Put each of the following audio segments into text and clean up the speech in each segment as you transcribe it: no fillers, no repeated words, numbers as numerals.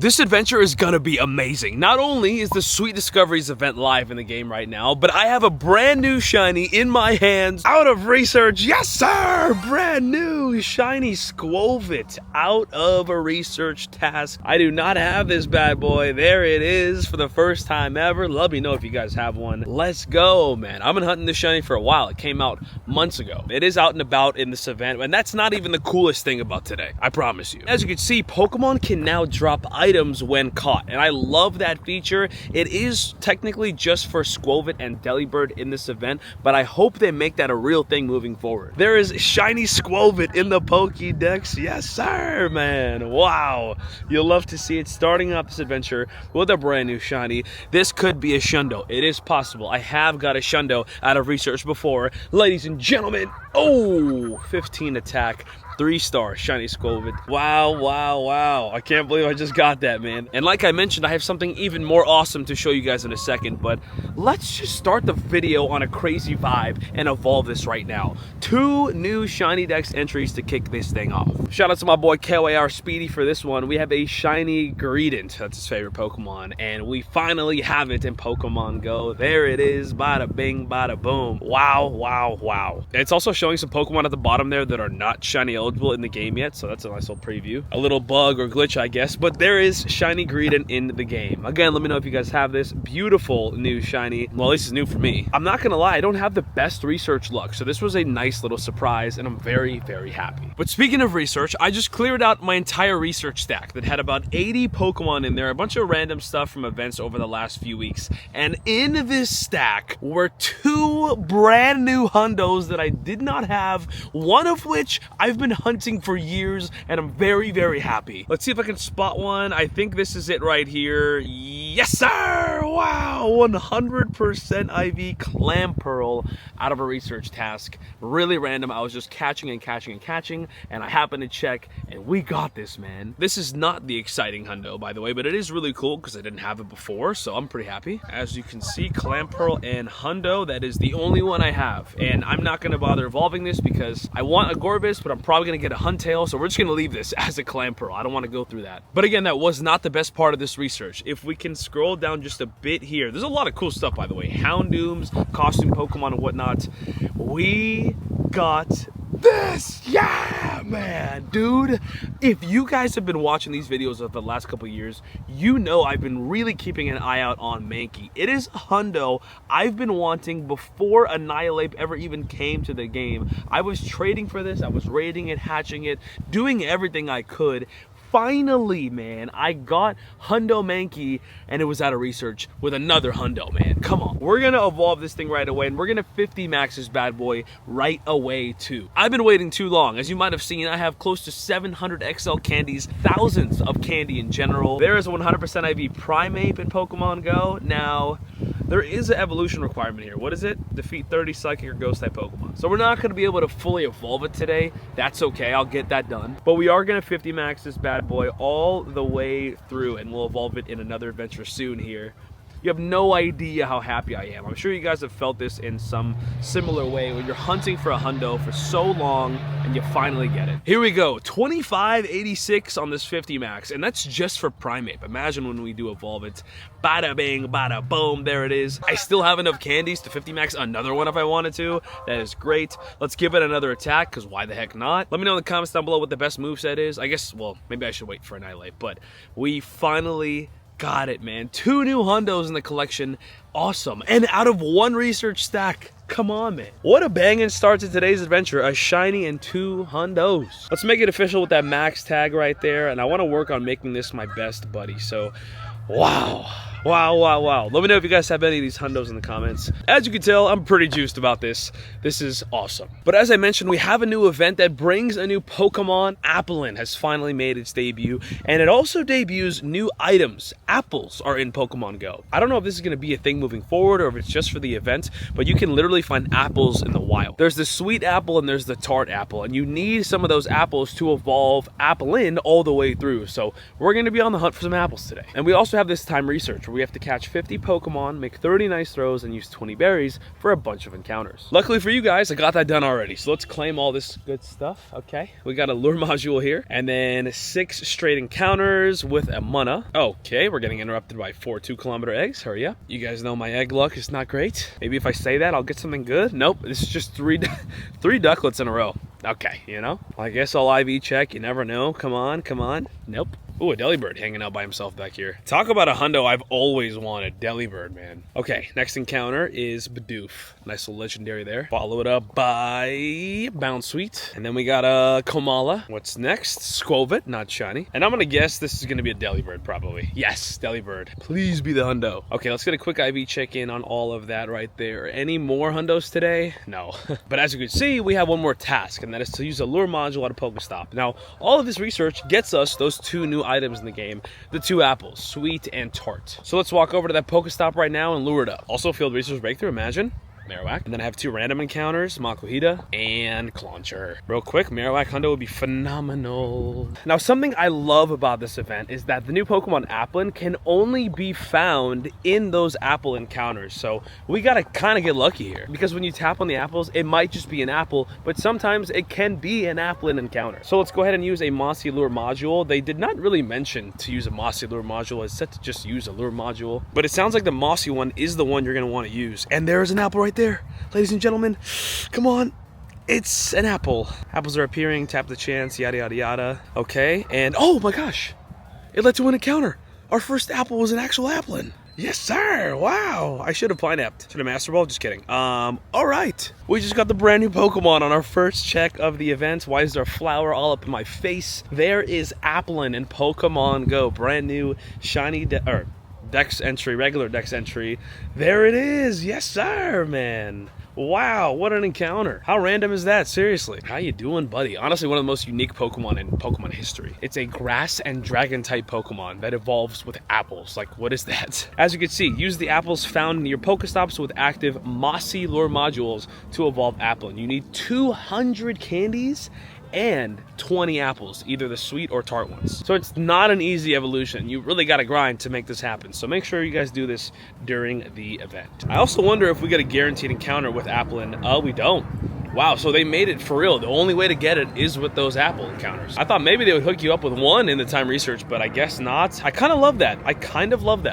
This adventure is gonna be amazing. Not only is the Sweet Discoveries event live in the game right now, but I have a brand new shiny in my hands, out of research. Yes, sir! Brand new shiny Squovit, out of a research task. I do not have this bad boy. There it is for the first time ever. Let me know if you guys have one. Let's go, man. I've been hunting this shiny for a while. It came out months ago. It is out and about in this event, and that's not even the coolest thing about today. I promise you. As you can see, Pokemon can now drop items when caught, and I love that feature. It is technically just for Squovit and Delibird in this event, but I hope they make that a real thing moving forward. There is shiny Squovit in the Pokédex. Yes, sir, man. Wow. You'll love to see it starting off this adventure with a brand new shiny. This could be a Shundo. It is possible. I have got a Shundo out of research before. Ladies and gentlemen, oh, 15 attack. 3-star shiny Squovit. Wow, wow, wow. I can't believe I just got that, man. And like I mentioned, I have something even more awesome to show you guys in a second, but let's just start the video on a crazy vibe and evolve this right now. 2 new shiny dex entries to kick this thing off. Shout out to my boy KYR Speedy for this one. We have a shiny Greedent. That's his favorite Pokemon, and we finally have it in Pokemon Go. There it is. Bada bing, bada boom. Wow, wow, wow. It's also showing some Pokemon at the bottom there that are not shiny eligible in the game yet, so that's a nice little preview. A little bug or glitch, I guess, but there is shiny Greedent in the game. Again, let me know if you guys have this beautiful new shiny. Well, at least it's new for me. I'm not gonna lie, I don't have the best research luck, so this was a nice little surprise, and I'm very, very happy. But speaking of research, I just cleared out my entire research stack that had about 80 Pokemon in there, a bunch of random stuff from events over the last few weeks, and in this stack were 2 brand new hundos that I did not have, one of which I've been hunting for years, and I'm very, very happy. Let's see if I can spot one. I think this is it right here. Yes, sir! Wow, 100% IV Clamperl out of a research task. Really random. I was just catching and catching and catching, and I happened to check, and we got this, man. This is not the exciting hundo, by the way, but it is really cool because I didn't have it before, so I'm pretty happy. As you can see, Clamperl and hundo, that is the only one I have, and I'm not going to bother evolving this because I want a Gorbis, but I'm probably going to get a Huntail, so we're just going to leave this as a Clamperl. I don't want to go through that. But again, that was not the best part of this research. If we can scroll down just a bit here, there's a lot of cool stuff, by the way. Houndooms, costume Pokemon, and whatnot. We got this. Yeah, man. Dude, if you guys have been watching these videos of the last couple years, you know I've been really keeping an eye out on Mankey. It is a hundo I've been wanting before Annihilate ever even came to the game. I was trading for this, I was raiding it, hatching it, doing everything I could. Finally, man, I got Hundo Mankey, and it was out of research with another Hundo, man. Come on. We're going to evolve this thing right away, and we're going to 50 max this bad boy right away, too. I've been waiting too long. As you might have seen, I have close to 700 XL candies, thousands of candy in general. There is a 100% IV Primeape in Pokemon Go. Now, there is an evolution requirement here. What is it? Defeat 30 Psychic or Ghost-type Pokemon. So we're not going to be able to fully evolve it today. That's okay. I'll get that done. But we are going to 50 max this bad boy all the way through, and we'll evolve it in another adventure soon here. You have no idea how happy I am. I'm sure you guys have felt this in some similar way when you're hunting for a hundo for so long and you finally get it. Here we go, 2586 on this 50 max, and that's just for Primeape. Imagine when we do evolve it. Bada bing, bada boom, there it is. I still have enough candies to 50 max another one if I wanted to. That is great. Let's give it another attack, because why the heck not? Let me know in the comments down below what the best moveset is. I guess, well, maybe I should wait for Annihilate, but we finally got it, man. 2 new hundos in the collection. Awesome. And out of 1 research stack. Come on, man. What a banging start to today's adventure. A shiny and 2 hundos. Let's make it official with that max tag right there. And I want to work on making this my best buddy. So, wow. Wow, wow, wow. Let me know if you guys have any of these hundos in the comments. As you can tell, I'm pretty juiced about this. This is awesome. But as I mentioned, we have a new event that brings a new Pokemon. Applin has finally made its debut, and it also debuts new items. Apples are in Pokemon Go. I don't know if this is going to be a thing moving forward or if it's just for the event, but you can literally find apples in the wild. There's the sweet apple and there's the tart apple, and you need some of those apples to evolve Applin all the way through. So we're going to be on the hunt for some apples today. And we also have this time research where we have to catch 50 Pokemon, make 30 nice throws, and use 20 berries for a bunch of encounters. Luckily for you guys, I got that done already. So let's claim all this good stuff. Okay, we got a lure module here, and then 6 straight encounters with a Munna. Okay, we're getting interrupted by 4 2-kilometer eggs. Hurry up. You guys know my egg luck is not great. Maybe if I say that, I'll get something good. Nope, this is just 3 ducklets in a row. Okay, you know, I guess I'll IV check. You never know. Come on, come on. Nope. Ooh, a Delibird hanging out by himself back here. Talk about a hundo I've always wanted. Delibird, man. Okay, next encounter is Bidoof. Nice little legendary there. Follow it up by Bounsweet. And then we got a Komala. What's next? Squovit, not shiny. And I'm gonna guess this is gonna be a Delibird, probably. Yes, Delibird. Please be the hundo. Okay, let's get a quick IV check in on all of that right there. Any more hundos today? No. But as you can see, we have one more task, and that is to use a lure module at a Pokestop. Now, all of this research gets us those 2 new items in the game, the 2 apples, sweet and tart. So let's walk over to that Pokestop right now and lure it up. Also, field research breakthrough, imagine. Marowak. And then I have 2 random encounters, Makuhita and Clauncher. Real quick, Marowak hundo would be phenomenal. Now, something I love about this event is that the new Pokemon Applin can only be found in those apple encounters. So we gotta kind of get lucky here, because when you tap on the apples, it might just be an apple, but sometimes it can be an Applin encounter. So let's go ahead and use a Mossy Lure module. They did not really mention to use a Mossy Lure module. It's set to just use a lure module, but it sounds like the Mossy one is the one you're gonna want to use. And there's an apple right there, ladies and gentlemen. Come on, it's an apple. Apples are appearing, tap the chance, yada yada yada. Okay, and oh my gosh, it led to an encounter. Our first apple was an actual Applin. Yes sir, wow. I should have Pineapped. Should have Master Ball, just kidding. All right, we just got the brand new Pokemon on our first check of the event. Why is there a flower all up in my face? There is Applin in Pokemon Go, brand new shiny Dex entry, regular Dex entry. There it is. Yes sir, man. Wow, what an encounter. How random is that? Seriously. How you doing, buddy? Honestly, one of the most unique Pokemon in Pokemon history. It's a grass and dragon type Pokemon that evolves with apples. Like, what is that? As you can see, use the apples found in your Pokestops with active Mossy Lure modules to evolve Applin. You need 200 candies and 20 apples, either the sweet or tart ones. So it's not an easy evolution. You really got to grind to make this happen. So make sure you guys do this during the event. I also wonder if we get a guaranteed encounter with Applin. We don't. Wow, so they made it for real. The only way to get it is with those apple encounters. I thought maybe they would hook you up with one in the time research, but I guess not. I kind of love that.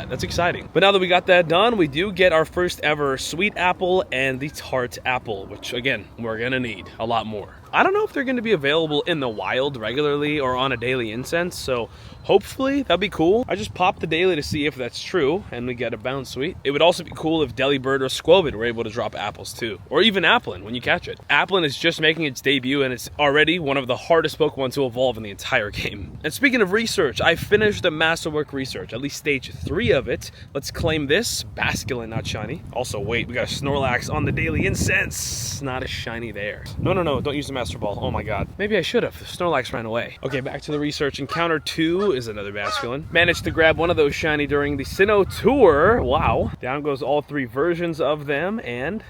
That's exciting. But now that we got that done, we do get our first ever sweet apple and the tart apple, which again, we're gonna need a lot more. I don't know if they're going to be available in the wild regularly or on a daily incense, so hopefully that'd be cool. I just popped the daily to see if that's true, and we get a Bounsweet. It would also be cool if Delibird or Squovit were able to drop apples too, or even Applin when you catch it. Applin is just making its debut, and it's already one of the hardest Pokemon to evolve in the entire game. And speaking of research, I finished the Masterwork research, at least stage 3 of it. Let's claim this. Basculin, not shiny. Also, wait, we got a Snorlax on the daily incense. Not a shiny there. No, don't use the Master Ball. Oh my god. Maybe I should have. Snorlax ran away. Okay, back to the research. Encounter 2 is another Basculin. Managed to grab one of those shiny during the Sinnoh tour. Wow. Down goes all 3 versions of them, and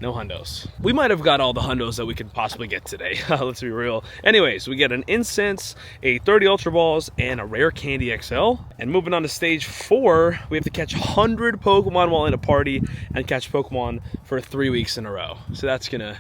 no hundos. We might have got all the hundos that we could possibly get today. Let's be real. Anyways, we get an incense, a 30 Ultra Balls, and a rare Candy XL. And moving on to stage 4, we have to catch 100 Pokemon while in a party and catch Pokemon for 3 weeks in a row. So that's gonna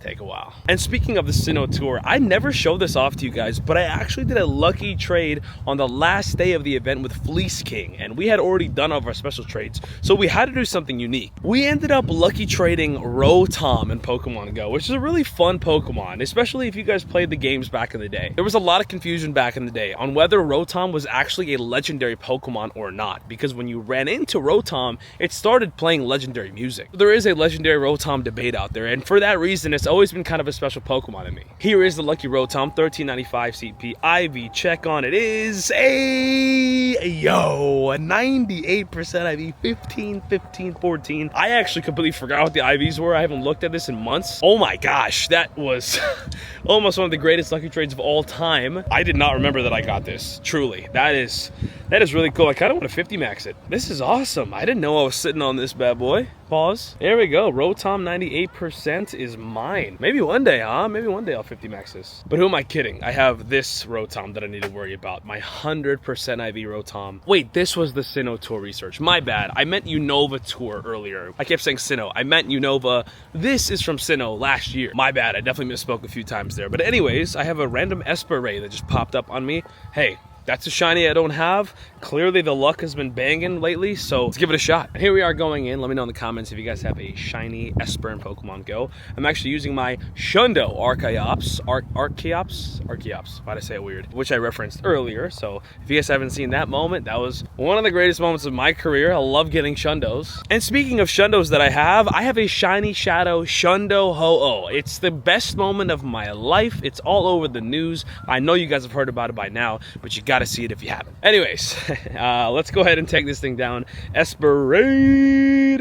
take a while. And speaking of the Sinnoh tour, I never showed this off to you guys, but I actually did a lucky trade on the last day of the event with Fleece King, and we had already done all of our special trades, so we had to do something unique. We ended up lucky trading Rotom in Pokemon Go, which is a really fun Pokemon, especially if you guys played the games back in the day. There was a lot of confusion back in the day on whether Rotom was actually a legendary Pokemon or not, because when you ran into Rotom, it started playing legendary music. There is a legendary Rotom debate out there, and for that reason, it's always been kind of a special Pokemon to me. Here is the lucky Rotom, 1395 CP. IV check on it is a 98% IV, 15, 14. I actually completely forgot what the IVs were. I haven't looked at this in months. Oh my gosh, that was almost one of the greatest lucky trades of all time. I did not remember that I got this. Truly, that is That is really cool. I kind of want to 50 max it. This is awesome. I didn't know I was sitting on this bad boy. Pause. There we go. Rotom 98% is mine. Maybe one day, huh? Maybe one day I'll 50 max this. But who am I kidding? I have this Rotom that I need to worry about. My 100% IV Rotom. Wait, this was the Sinnoh Tour research. My bad. I meant Unova Tour earlier. I kept saying Sinnoh. I meant Unova. This is from Sinnoh last year. My bad. I definitely misspoke a few times there. But anyways, I have a random Espray that just popped up on me. Hey, that's a shiny I don't have. Clearly the luck has been banging lately, so let's give it a shot. And here we are going in. Let me know in the comments if you guys have a shiny Esper in Pokemon Go. I'm actually using my Shundo Archeops. Archeops. Why'd I say it weird? Which I referenced earlier. So if you guys haven't seen that moment, that was one of the greatest moments of my career. I love getting Shundos. And speaking of Shundos that I have a shiny Shadow Shundo Ho-Oh. It's the best moment of my life. It's all over the news. I know you guys have heard about it by now, but you gotta see it if you haven't. Anyways, let's go ahead and take this thing down.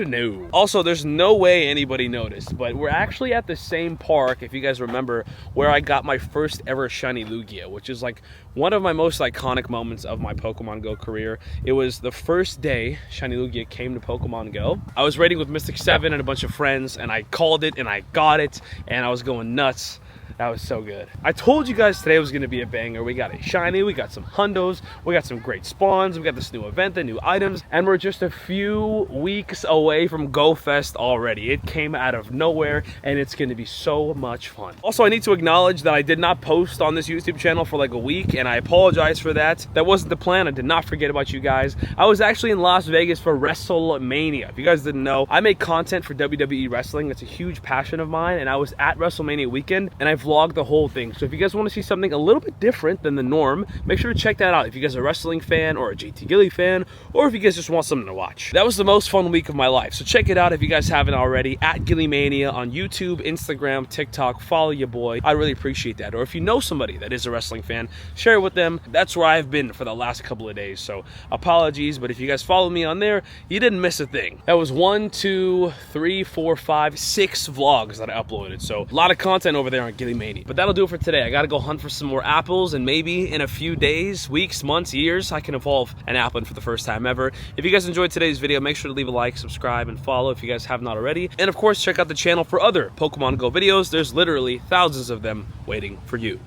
No. Also, there's no way anybody noticed, but we're actually at the same park, if you guys remember, where I got my first ever shiny Lugia, which is like one of my most iconic moments of my Pokemon Go career. It was the first day shiny Lugia came to Pokemon Go. I was raiding with Mystic 7 and a bunch of friends, and I called it and I got it, and I was going nuts. That was so good. I told you guys today was going to be a banger. We got a shiny, we got some hundos, we got some great spawns, we got this new event, the new items, and we're just a few weeks away from Go Fest already. It came out of nowhere, and it's going to be so much fun. Also, I need to acknowledge that I did not post on this YouTube channel for like a week, and I apologize for that. That wasn't the plan. I did not forget about you guys. I was actually in Las Vegas for WrestleMania. If you guys didn't know, I make content for WWE wrestling. It's a huge passion of mine, and I was at WrestleMania weekend, and I've vlog the whole thing. So if you guys want to see something a little bit different than the norm, make sure to check that out if you guys are a wrestling fan or a JT Gilly fan, or if you guys just want something to watch. That was the most fun week of my life, so check it out if you guys haven't already, at Gillymania on YouTube, Instagram, TikTok. Follow your boy. I really appreciate that. Or if you know somebody that is a wrestling fan, share it with them. That's where I've been for the last couple of days, so apologies, but if you guys follow me on there, you didn't miss a thing. That was 1, 2, 3, 4, 5, 6 vlogs that I uploaded, so a lot of content over there on Gillymania. But that'll do it for today. I gotta go hunt for some more apples, and maybe in a few days, weeks, months, years, I can evolve an Applin for the first time ever. If you guys enjoyed today's video, make sure to leave a like, subscribe, and follow if you guys have not already. And of course, check out the channel for other Pokemon Go videos. There's literally thousands of them waiting for you.